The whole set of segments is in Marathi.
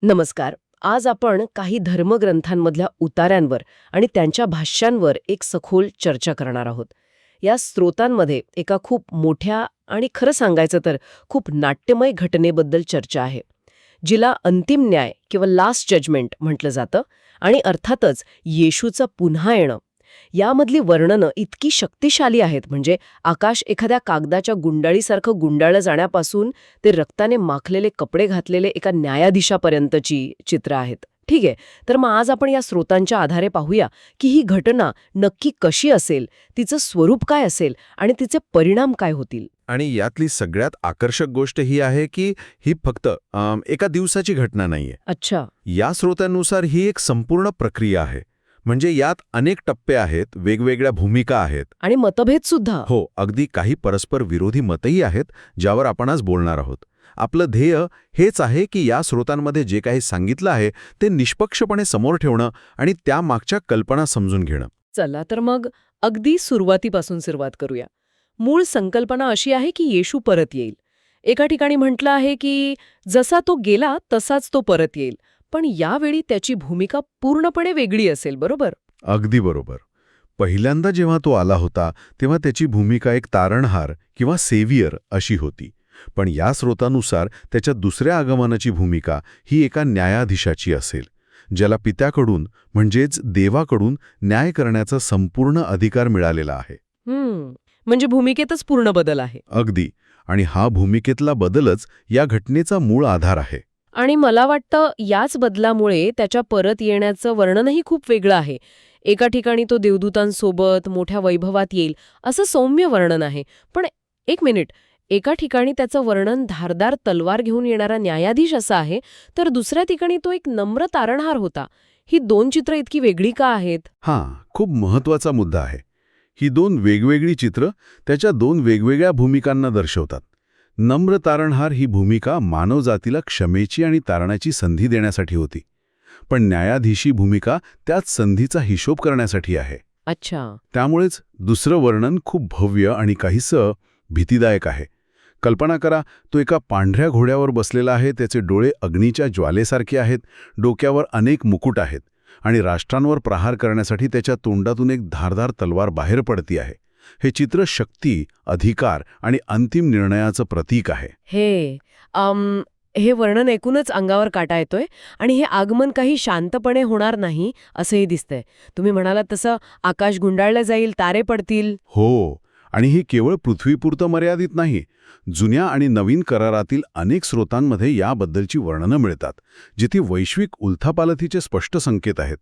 नमस्कार. आज आपण काही धर्मग्रंथांमधल्या उतार्यांवर आणि त्यांच्या भाष्यांवर एक सखोल चर्चा करणार आहोत. या स्रोतांमध्ये एका खूप मोठ्या आणि खरं सांगायचं तर खूप नाट्यमय घटनेबद्दल चर्चा आहे, जिला अंतिम न्याय किंवा लास्ट जजमेंट म्हटलं जातं. आणि अर्थातच येशूचं पुन्हा येणं. यामधली वर्णनं इतकी शक्तिशाली आहेत, म्हणजे आकाश एखाद्या कागदाच्या गुंडाळीसारखं गुंडाळलं जाण्यापासून ते रक्ताने माखलेले कपडे घातलेले एका न्यायाधीशापर्यंतची चित्र आहेत. ठीक आहे, तर मग आज आपण या स्रोतांच्या आधारे पाहूया की ही घटना नक्की कशी असेल, तिचं स्वरूप काय असेल आणि तिचे परिणाम काय होतील. आणि यातली सगळ्यात आकर्षक गोष्ट ही आहे की ही फक्त एका दिवसाची घटना नाहीये. अच्छा. या स्रोतांनुसार ही एक संपूर्ण प्रक्रिया आहे. म्हणजे यात अनेक टप्पे आहेत, वेगवेगळ्या भूमिका आहेत. आणि मतभेद सुद्धा. हो, अगदी काही परस्पर विरोधी मतही आहेत, ज्यावर आपण आज बोलणार आहोत. आपलं ध्येय हेच आहे की या स्रोतांमध्ये जे काही सांगितलं आहे ते निष्पक्षपणे समोर ठेवणं आणि त्यामागच्या कल्पना समजून घेणं. चला तर मग अगदी सुरुवातीपासून सुरुवात करूया. मूळ संकल्पना अशी आहे की येशू परत येईल. एका ठिकाणी म्हटलं आहे की जसा तो गेला तसाच तो परत येईल, पण यावेळी त्याची भूमिका पूर्णपणे वेगळी असेल, बरोबर? अगदी बरोबर. पहिल्यांदा जेव्हा तो आला होता तेव्हा त्याची भूमिका एक तारणहार किंवा सेव्हियर अशी होती. पण या स्रोतानुसार त्याच्या दुसऱ्या आगमनाची भूमिका ही एका न्यायाधीशाची असेल, ज्याला पित्याकडून म्हणजेच देवाकडून न्याय करण्याचा संपूर्ण अधिकार मिळालेला आहे. म्हणजे भूमिकेतच पूर्ण बदल आहे. अगदी. आणि हा भूमिकेतला बदलच या घटनेचा मूळ आधार आहे. आणि मला वाटतं याच बदलामुळे त्याच्या परत येण्याचं वर्णनही खूप वेगळं आहे. एका ठिकाणी तो देवदूतांसोबत मोठ्या वैभवात येईल असं सौम्य वर्णन आहे, पण एक मिनिट, एका ठिकाणी त्याचं वर्णन धारदार तलवार घेऊन येणारा न्यायाधीश असा आहे, तर दुसऱ्या ठिकाणी तो एक नम्र तारणहार होता. ही दोन चित्र इतकी वेगळी का आहेत? हां, खूप महत्त्वाचा मुद्दा आहे. ही दोन वेगवेगळी चित्र त्याच्या दोन वेगवेगळ्या भूमिकांना दर्शवतात. नम्र तारणहार ही भूमिका मानवजातीला क्षमेची आणि तारणाची संधी देण्यासाठी होती. पण न्यायाधीशी भूमिका त्याच संधीचा हिशोब करण्यासाठी आहे. अच्छा. त्यामुळेच दुसरं वर्णन खूप भव्य आणि काहीसं भीतिदायक आहे. कल्पना करा, तो एका पांढऱ्या घोड्यावर बसलेला आहे, त्याचे डोळे अग्नीच्या ज्वालेसारखे आहेत, डोक्यावर अनेक मुकुट आहेत आणि राष्ट्रांवर प्रहार करण्यासाठी त्याच्या तोंडातून एक धारदार तलवार बाहेर पडती आहे. हे चित्र शक्ती, अधिकार आणि अंतिम निर्णयाचं प्रतीक आहे. हे वर्णन ऐकूनच अंगावर काटा येतोय. आणि हे आगमन काही शांतपणे होणार नाही असंही दिसतंय. तुम्ही म्हणालात तसं आकाश गुंडाळलं जाईल, तारे पडतील. हो, आणि हे केवळ पृथ्वीपुरतं मर्यादित नाही. जुन्या आणि नवीन करारातील अनेक स्रोतांमध्ये याबद्दलची वर्णनं मिळतात, जिथे वैश्विक उलथापालथीचे स्पष्ट संकेत आहेत.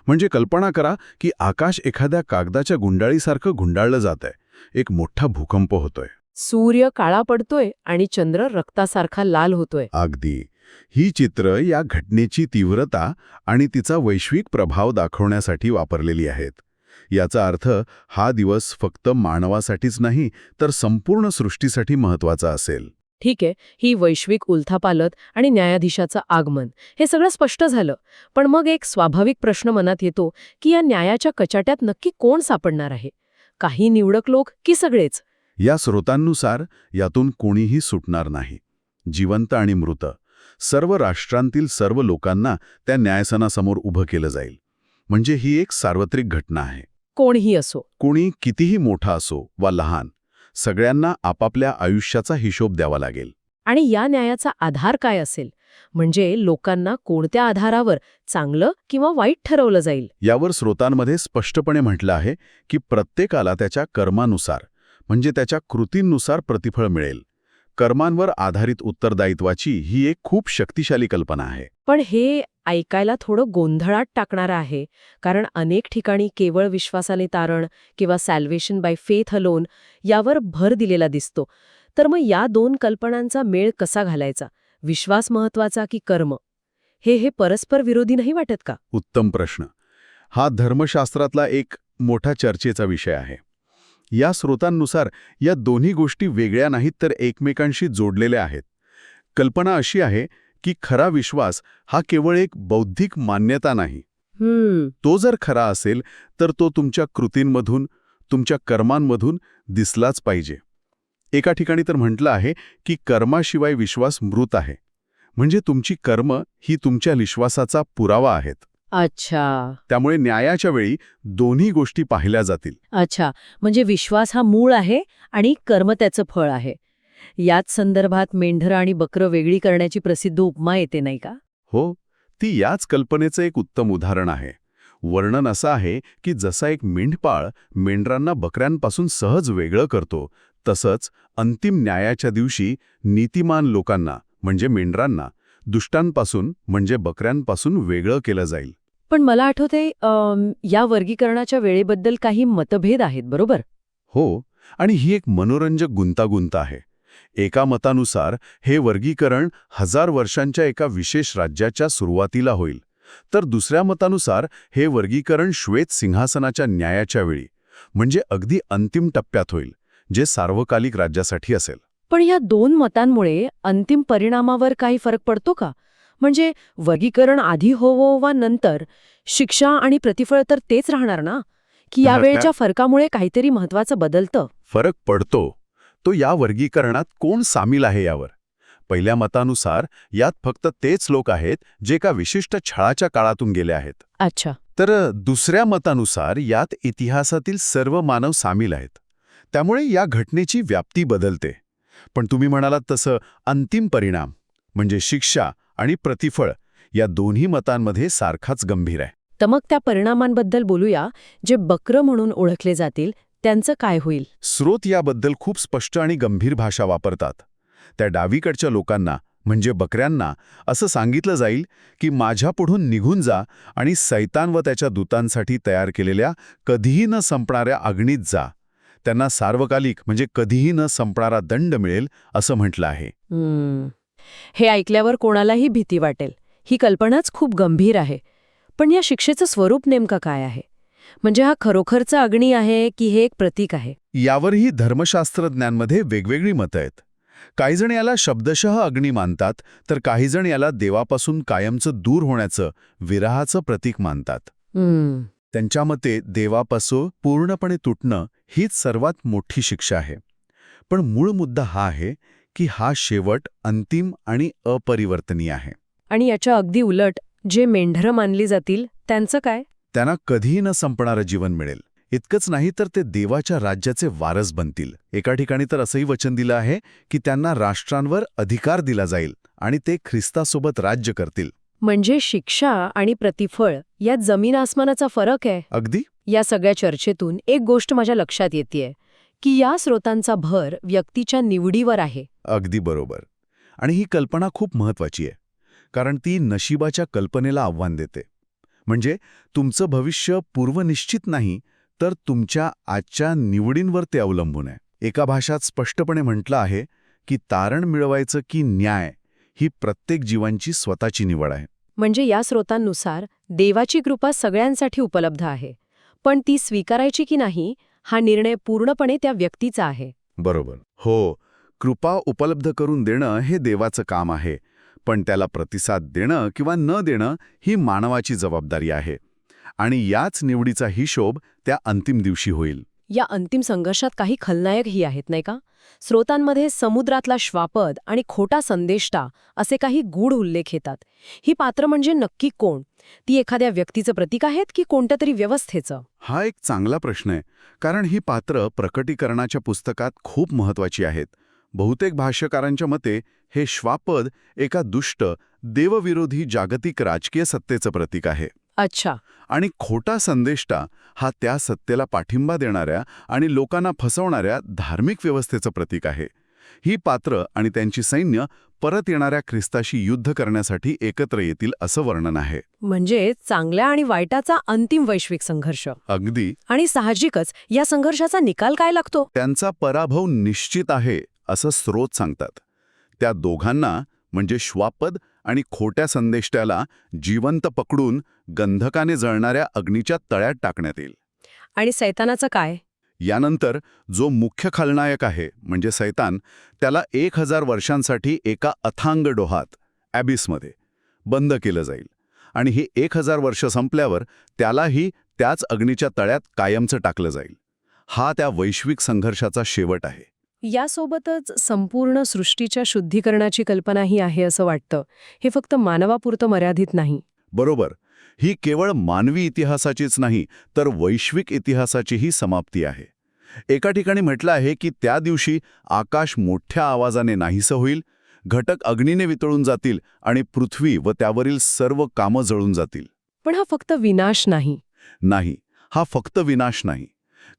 म्हणजे कल्पना करा की आकाश एखाद्या कागदाच्या गुंडाळीसारखं गुंडाळलं जात आहे. एक मोठा भूकंप होतोय. सूर्य काळा पडतोय आणि चंद्र रक्तासारखा लाल होतोय. अगदी. ही चित्र या घटनेची तीव्रता आणि तिचा वैश्विक प्रभाव दाखवण्यासाठी वापरलेली आहेत. याचा अर्थ हा दिवस फक्त मानवासाठीच नाही, तर संपूर्ण सृष्टीसाठी महत्त्वाचा असेल. ठीक आहे, ही वैश्विक उलथापालथ आणि न्यायाधीशाचं आगमन हे सगळं स्पष्ट झालं. पण मग एक स्वाभाविक प्रश्न मनात येतो की या न्यायाच्या कचाट्यात नक्की कोण सापडणार आहे? काही निवडक लोक की सगळेच? या स्रोतांनुसार यातून कोणीही सुटणार नाही. जिवंत आणि मृत सर्व राष्ट्रांतील सर्व लोकांना त्या न्यायसनासमोर उभं केलं जाईल. म्हणजे ही एक सार्वत्रिक घटना आहे. कोणीही असो, कोणी कितीही मोठा असो वा लहान, सगळ्यांना आपापल्या आयुष्याचा हिशोब द्यावा लागेल. आणि या न्यायाचा आधार काय असेल? म्हणजे लोकांना कोणत्या आधारावर चांगलं किंवा वाईट ठरवलं जाईल? यावर स्रोतांमध्ये स्पष्टपणे म्हटलं आहे की प्रत्येकाला त्याच्या कर्मानुसार, म्हणजे त्याच्या कृतींनुसार प्रतिफळ मिळेल. कर्मांवर आधारित उत्तरदायित्वाची ही एक खूप शक्तिशाली कल्पना आहे. पण हे ऐकायला थोडं गोंधळात टाकणारं आहे, कारण अनेक ठिकाणी केवळ विश्वासाने तारण किंवा सॅल्वेशन बाय फेथ अलोन यावर भर दिलेला दिसतो. तर मग या दोन कल्पनांचा मेळ कसा घालायचा? विश्वास महत्वाचा की कर्म? हे परस्पर विरोधी नाही वाटत का? उत्तम प्रश्न. हा धर्मशास्त्रातला एक मोठा चर्चेचा विषय आहे. या स्रोतांनुसार या दोन्ही गोष्टी वेगळ्या नाहीत, तर एकमेकांशी जोडलेल्या आहेत. कल्पना अशी आहे की खरा विश्वास हा केवळ एक बौद्धिक मान्यता नाही. तो जर खरा असेल तर तो तुमच्या कृतींमधून, तुमच्या कर्मांमधून दिसलाच पाहिजे. एका ठिकाणी तर म्हटलं आहे की कर्माशिवाय विश्वास मृत आहे. म्हणजे तुमची कर्म ही तुमच्या विश्वासाचा पुरावा आहेत. अच्छा. त्यामुळे न्यायाच्या वेळी दोन्ही गोष्टी पाहिल्या जातील. अच्छा, म्हणजे विश्वास हा मूळ आहे आणि कर्म त्याचं फळ आहे. याच संदर्भात मेंढरं आणि बकरं वेगळी करण्याची प्रसिद्ध उपमा येते नाही का? हो, ती याच कल्पनेचं एक उत्तम उदाहरण आहे. वर्णन असं आहे की जसा एक मेंढपाळ मेंढरांना बकऱ्यांपासून सहज वेगळं करतो, तसंच अंतिम न्यायाच्या दिवशी नीतिमान लोकांना म्हणजे मेंढरांना दुष्टांपासून म्हणजे बकऱ्यांपासून वेगळं केलं जाईल. पण मला आठवतंय या वर्गीकरणाच्या वेळेबद्दल काही मतभेद आहेत, बरोबर? हो, आणि ही एक मनोरंजक गुंतागुंत आहे. एका मतानुसार हे वर्गीकरण 1000 वर्षांच्या एका विशेष राज्याच्या सुरुवातीला होईल, तर दुसऱ्या मतानुसार हे वर्गीकरण श्वेत सिंहासनाच्या न्यायाच्या वेळी म्हणजे अगदी अंतिम टप्प्यात होईल, जे सार्वकालिक राज्यासाठी असेल. पण ह्या दोन मतांमुळे अंतिम परिणामावर काही फरक पडतो का? म्हणजे वर्गीकरण आधी होवो वा नंतर, शिक्षा आणि प्रतिफळ तर तेच राहणार ना? की या वेळेच्या फरकामुळे काहीतरी महत्वाचं बदलतं? फरक पडतो. तो या वर्गीकरणात कोण सामील आहे यावर. पहिल्या मतानुसार यात फक्त तेच लोक आहेत जे एका विशिष्ट छळाच्या काळातून गेले आहेत. अच्छा. तर दुसऱ्या मतानुसार यात इतिहासातील सर्व मानव सामील आहेत. त्यामुळे या घटनेची व्याप्ती बदलते. पण तुम्ही म्हणालात तसं अंतिम परिणाम म्हणजे शिक्षा आणि प्रतिफळ या दोन्ही मतांमध्ये सारखाच गंभीर आहे. तर मग त्या परिणामांबद्दल बोलूया. जे बकरं म्हणून ओळखले जातील त्यांचं काय होईल? स्रोत याबद्दल खूप स्पष्ट आणि गंभीर भाषा वापरतात. त्या डावीकडच्या लोकांना म्हणजे बकऱ्यांना असं सांगितलं जाईल की माझ्यापुढून निघून जा आणि सैतान व त्याच्या दूतांसाठी तयार केलेल्या कधीही न संपणाऱ्या अग्नीत जा. त्यांना सार्वकालिक म्हणजे कधीही न संपणारा दंड मिळेल असं म्हटलं आहे. हे ऐकल्यावर कोणालाही भीती वाटेल. ही कल्पनाच खूप गंभीर आहे. पण या शिक्षेचं स्वरूप नेमकं काय आहे? म्हणजे हा खरोखरचा अग्नी आहे की हे एक प्रतीक आहे? यावरही धर्मशास्त्रज्ञांमध्ये वेगवेगळी मतं आहेत. काहीजण याला शब्दशः अग्नी मानतात, तर काहीजण याला देवापासून कायमचं दूर होण्याचं विरहाचं प्रतीक मानतात. त्यांच्या मते देवापासून पूर्णपणे तुटणं हीच सर्वात मोठी शिक्षा आहे. पण मूळ मुद्दा हा आहे की हा शेवट अंतिम आणि अपरिवर्तनीय आहे. आणि याच्या अगदी उलट जे मेंढरं मानली जातील त्यांचं काय? त्यांना कधीही न संपणारं जीवन मिळेल. इतकंच नाही तर ते देवाच्या राज्याचे वारस बनतील. एका ठिकाणी तर असंही वचन दिलं आहे की त्यांना राष्ट्रांवर अधिकार दिला जाईल आणि ते ख्रिस्तासोबत राज्य करतील. म्हणजे शिक्षा आणि प्रतिफळ यात जमीन आसमानाचा फरक आहे. अगदी. या सगळ्या चर्चेतून एक गोष्ट माझ्या लक्षात येतेय की या स्रोतांचा भर व्यक्तीच्या निवडीवर आहे. अगदी बरोबर. आणि ही कल्पना खूप महत्वाची आहे, कारण ती नशिबाच्या कल्पनेला आव्हान देते. म्हणजे तुमचं भविष्य पूर्वनिश्चित नाही, तर तुमच्या आजच्या निवडींवर ते अवलंबून आहे. एका भाषात स्पष्टपणे म्हटलं आहे की तारण मिळवायचं की न्याय ही प्रत्येक जीवांची स्वतःची निवड आहे. म्हणजे या स्रोतांनुसार देवाची कृपा सगळ्यांसाठी उपलब्ध आहे, पण ती स्वीकारायची की नाही हा निर्णय पूर्णपणे त्या व्यक्तीचा आहे. बरोबर. हो, कृपा उपलब्ध करून देणं हे देवाचं काम आहे, पण त्याला प्रतिसाद देणं किंवा न देणं ही मानवाची जबाबदारी आहे. आणि याच निवडीचा हिशोब त्या अंतिम दिवशी होईल. या अंतिम संघर्षात काही खलनायकही आहेत नाही का? स्रोतांमध्ये समुद्रातला श्वापद आणि खोटा संदेष्टा असे काही गूढ उल्लेख येतात. ही पात्र म्हणजे नक्की कोण? ती एखाद्या व्यक्तीचं प्रतीक आहेत की कोणत्या तरी व्यवस्थेचं? हा एक चांगला प्रश्न आहे, कारण ही पात्र प्रकटीकरणाच्या पुस्तकात खूप महत्वाची आहेत. बहुतेक भाष्यकारांच्या मते हे श्वापद एका दुष्ट, देवविरोधी जागतिक राजकीय सत्तेचं प्रतीक आहे. अच्छा. आणि खोटा संदेष्टा हा त्या सत्तेला पाठिंबा देणाऱ्या आणि लोकांना फसवणाऱ्या धार्मिक व्यवस्थेचं प्रतीक आहे. ही पात्र आणि त्यांची सैन्य परत येणाऱ्या ख्रिस्ताशी युद्ध करण्यासाठी एकत्र येतील असं वर्णन आहे. म्हणजे चांगल्या आणि वाईटाचा अंतिम वैश्विक संघर्ष. अगदी. आणि साहजिकच या संघर्षाचा निकाल काय लागतो? त्यांचा पराभव निश्चित आहे असं स्रोत सांगतात. त्या दोघांना म्हणजे श्वापद आणि खोट्या संदेष्ट्याला जिवंत पकडून गंधकाने जळणाऱ्या अग्नीच्या तळ्यात टाकण्यात येईल. आणि सैतानाचं काय? यानंतर जो मुख्य खलनायक आहे म्हणजे सैतान, त्याला 1000 वर्षांसाठी एका अथांग डोहात ॲबिसमध्ये बंद केलं जाईल. आणि हे 1000 वर्ष संपल्यावर त्यालाही त्याच अग्नीच्या तळ्यात कायमचं टाकलं जाईल. हा त्या वैश्विक संघर्षाचा शेवट आहे. यासोबतच संपूर्ण सृष्टीच्या शुद्धीकरणाची कल्पनाही आहे असं वाटतं. हे फक्त मानवापुरतं मर्यादित नाही. बरोबर. ही केवळ मानवी इतिहासाचीच नाही, तर वैश्विक इतिहासाचीही समाप्ती आहे. एका ठिकाणी म्हटलं आहे की त्या दिवशी आकाश मोठ्या आवाजाने नाहीसं होईल, घटक अग्नीने वितळून जातील आणि पृथ्वी व त्यावरील सर्व कामं जळून जातील. पण हा फक्त विनाश नाही. नाही, हा फक्त विनाश नाही.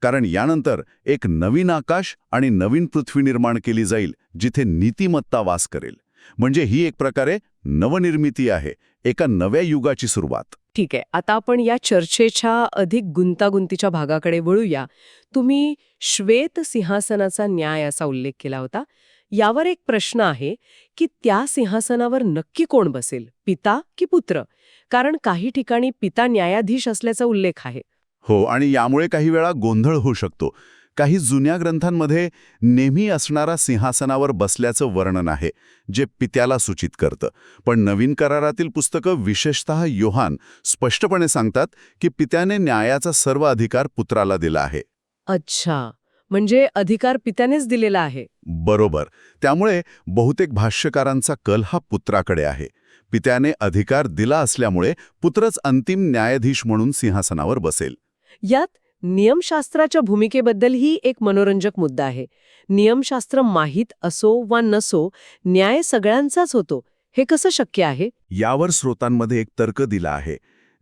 कारण यानंतर एक नवीन आकाश आणि नवीन पृथ्वी निर्माण केली जाईल, जिथे नीतिमत्ता वास करेल. म्हणजे ही एक प्रकारे नवनिर्मिती आहे, एका नव्या युगाची सुरुवात. ठीक आहे, आता आपण या चर्चेच्या अधिक गुंतागुंतीच्या भागाकडे वळूया. तुम्ही श्वेत सिंहासनाचा न्याय असा उल्लेख केला होता. यावर एक प्रश्न आहे की त्या सिंहासनावर नक्की कोण बसेल, पिता की पुत्र? कारण काही ठिकाणी पिता न्यायाधीश असल्याचा उल्लेख आहे. हो, आणि यामुळे काही वेळा गोंधळ होऊ शकतो. काही जुन्या ग्रंथांमध्ये नेहमी असणारा सिंहासनावर बसल्याचं वर्णन आहे, जे पित्याला सूचित करतं. पण नवीन करारातील पुस्तकं, विशेषतः योहान, स्पष्टपणे सांगतात की पित्याने न्यायाचा सर्व अधिकार पुत्राला दिला आहे. अच्छा, म्हणजे अधिकार पित्यानेच दिलेला आहे. बरोबर. त्यामुळे बहुतेक भाष्यकारांचा कल हा पुत्राकडे आहे. पित्याने अधिकार दिला असल्यामुळे पुत्रच अंतिम न्यायाधीश म्हणून सिंहासनावर बसेल. यात नियमशास्त्राच्या भूमिकेबद्दलही एक मनोरंजक मुद्दा आहे. नियमशास्त्र माहीत असो वा नसो, न्याय सगळ्यांचाच होतो. हे कसं शक्य आहे? यावर स्रोतांमध्ये एक तर्क दिला आहे.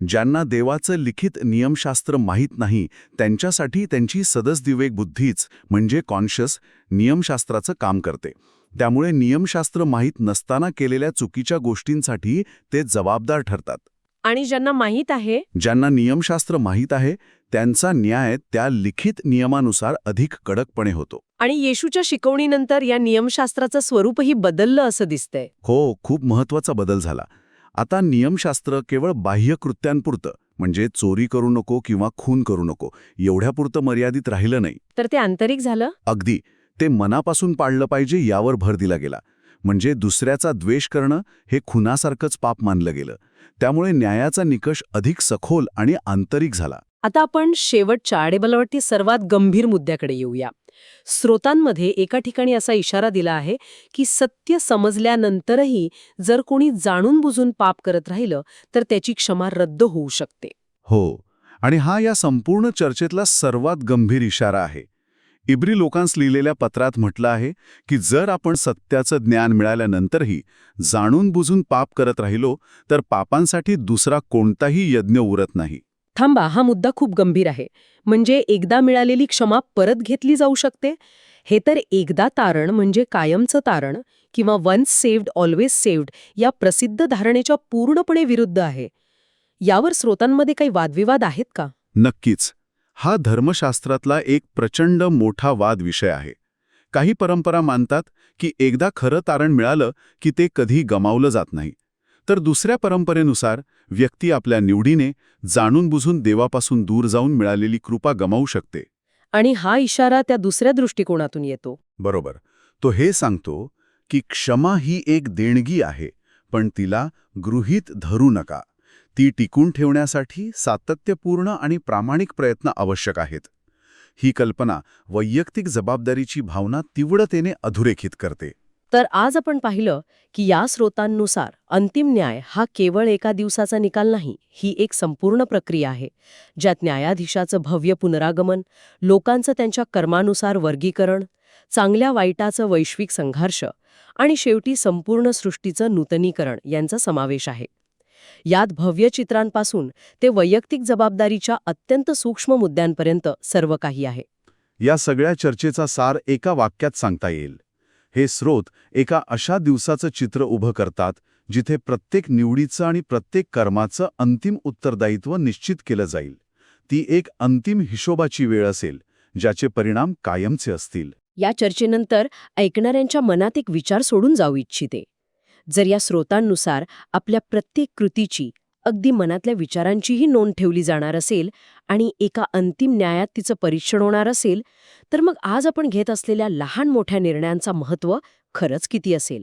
ज्यांना देवाचं लिखित नियमशास्त्र माहीत नाही, त्यांच्यासाठी त्यांची सदसद्विवेक बुद्धीच, म्हणजे कॉन्शियस, नियमशास्त्राचं काम करते. त्यामुळे नियमशास्त्र माहीत नसताना केलेल्या चुकीच्या गोष्टींसाठी ते जबाबदार ठरतात. आणि ज्यांना माहीत आहे, ज्यांना नियमशास्त्र माहीत आहे, त्यांचा न्याय त्या लिखित नियमानुसार अधिक कडकपणे होतो. आणि येशूच्या शिकवणीनंतर या नियमशास्त्राचं स्वरूपही बदललं असं दिसतंय. हो, खूप महत्वाचा बदल झाला. आता नियमशास्त्र केवळ बाह्य कृत्यांपुरतं, म्हणजे चोरी करू नको किंवा खून करू नको, एवढ्यापुरतं मर्यादित राहिलं नाही. तर ते आंतरिक झालं. अगदी, ते मनापासून पाळलं पाहिजे यावर भर दिला गेला. म्हणजे दुसऱ्याचा द्वेष करणं हे खुनासारखंच पाप मानलं गेलं. त्यामुळे न्यायाचा निकष अधिक सखोल आणि आंतरिक झाला. आता आपण शेवटच्या आणि मला वाटते सर्वात गंभीर मुद्द्याकडे येऊया. स्रोतांमध्ये एका ठिकाणी असा इशारा दिला आहे की सत्य समजल्यानंतरही जर कोणी जाणून बुजून पाप करत राहिलं तर त्याची क्षमा रद्द होऊ शकते. हो, आणि हा या संपूर्ण चर्चेतला सर्वात गंभीर इशारा आहे. इब्री लोकांस लिहिलेल्या पत्रात म्हटलं आहे की जर आपण सत्याचं ज्ञान मिळाल्यानंतरही जाणून बुजून पाप करत राहिलो तर पापांसाठी दुसरा कोणताही यज्ञ उरत नाही. थांबा, हा मुद्दा खूप गंभीर आहे. म्हणजे एकदा मिळालेली क्षमा परत घेतली जाऊ शकते? हे तर एकदा तारण म्हणजे कायमचं तारण किंवा वन्स सेव्ड ऑलवेज सेव्ड या प्रसिद्ध धारणेच्या पूर्णपणे विरुद्ध आहे. यावर स्रोतांमध्ये काही वादविवाद आहेत का? नक्कीच. हा धर्मशास्त्रातला एक प्रचंड मोठा वाद विषय आहे. काही परंपरा मानतात की एकदा खरं तारण मिळालं की ते कधी गमावलं जात नाही. तर दुसऱ्या परंपरेनुसार व्यक्ती आपल्या निवडीने जाणून बुजून देवापासून दूर जाऊन मिळालेली कृपा गमावू शकते. आणि हा इशारा त्या दुसऱ्या दृष्टिकोनातून येतो. बरोबर. तो हे सांगतो की क्षमा ही एक देणगी आहे, पण तिला गृहीत धरू नका. ती टिकून ठेवण्यासाठी सातत्यपूर्ण आणि प्रामाणिक प्रयत्न आवश्यक आहेत. ही कल्पना वैयक्तिक जबाबदारीची भावना तीव्रतेने अधोरेखित करते. तर आज आपण पाहिलं की या स्रोतांनुसार अंतिम न्याय हा केवळ एका दिवसाचा निकाल नाही, ही एक संपूर्ण प्रक्रिया आहे, ज्यात न्यायाधीशाचं भव्य पुनरागमन, लोकांचं त्यांच्या कर्मानुसार वर्गीकरण, चांगल्या वाईटाचं वैश्विक संघर्ष आणि शेवटी संपूर्ण सृष्टीचं नूतनीकरण यांचा समावेश आहे. यात भव्य चित्रांपासून ते वैयक्तिक जबाबदारीच्या अत्यंत सूक्ष्म मुद्द्यांपर्यंत सर्व काही आहे. या सगळ्या चर्चेचा सार एका वाक्यात सांगता येईल. हे स्रोत एका अशा दिवसाचं चित्र उभं करतात जिथे प्रत्येक निवडीचं आणि प्रत्येक कर्माचं अंतिम उत्तरदायित्व निश्चित केलं जाईल. ती एक अंतिम हिशोबाची वेळ असेल, ज्याचे परिणाम कायमचे असतील. या चर्चेनंतर ऐकणाऱ्यांच्या मनात एक विचार सोडून जाऊ इच्छिते. जर या स्रोतांनुसार आपल्या प्रत्येक कृतीची, अगदी मनातल्या विचारांचीही नोंद ठेवली जाणार असेल आणि एका अंतिम न्यायात तिचं परीक्षण होणार असेल, तर मग आज आपण घेत असलेल्या लहान मोठ्या निर्णयांचा महत्त्व खरंच किती असेल?